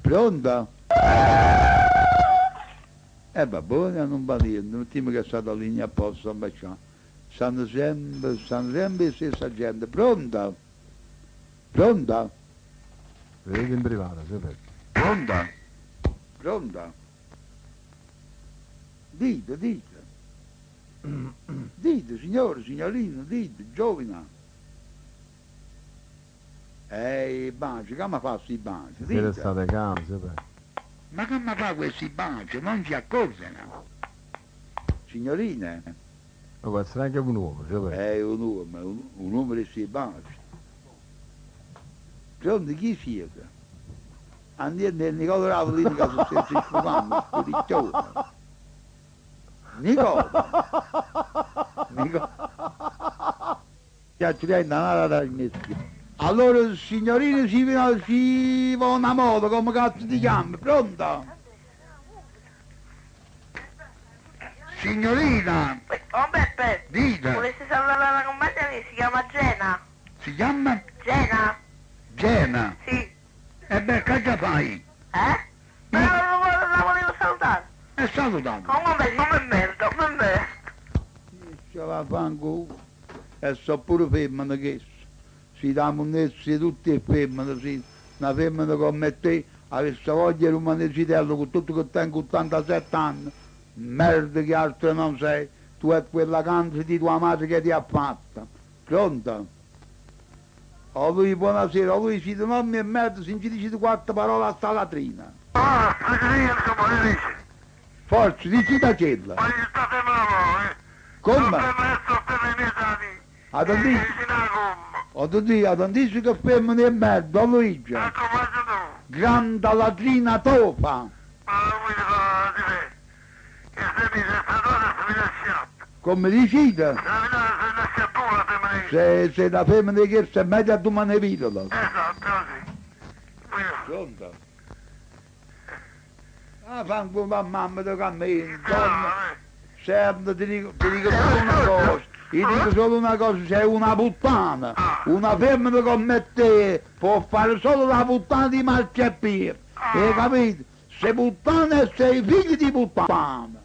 Pronta? Va buona, non va niente, non ti che è stata linea apposta, stanno sempre la stessa gente. Pronta? Pronta? Vedi in privato, sapete. Pronta? Pronta? Dite, dite. Dite, signore, signorino, dite, giovina. I baci, come fa questi baci? Siete state calme, sapete. Ma come fa questi baci? Non si accorgono. Signorine? Ma può essere anche un uomo, sapete. È un uomo di questi baci. Pronto, chi siete? Andiamo nel Nicola Ravolini che si sta scopando, spirituoso. Nicola! Nicola! Ti accidenti, non la smetti. Allora, signorine, si va una moto, come cazzo ti chiami? Pronta? Signorina! Oh Beppe! Dite! Volessi salutare la compagna mia, si chiama Gena. Si chiama? Gena? Gena. Sì. E beh, che fai? Ma la volevo salutare. E salutando. Come merda, come merda. Ce la fanno e so pure femmine che si danno un'essi tutte femmine, sì. Una femmina come te avesse voglia di un manegitello con tutto che tengo 87 anni. Merda che altro non sei, tu è quella canza di tua madre che ti ha fatta. Pronta? A lui buonasera, a lui si nome e mezzo, si dice quattro parole a sta latrina. Ah, preferisco, come dici? Forza, dici da cella. Ma gli state bravo, Come? A dove dici? A dove dici che femmina e merda, a Luigi? Ecco, faccio tu. Grande latrina tofa. Ma non mi fa di me. Che se mi sestatore si mi lascia. Come dicite? La verità se lascia tu la femmina. Se la femmina che è meglio tu me ne vidolo. Esatto, così. Pronto? Ah, fanno mamma da cammino, donna. Sempre ti dico solo una cosa. Ti dico solo una cosa, sei una puttana. Una femmina come te può fare solo la puttana di marciapiede. Hai capito? Sei puttana e sei figli di puttana.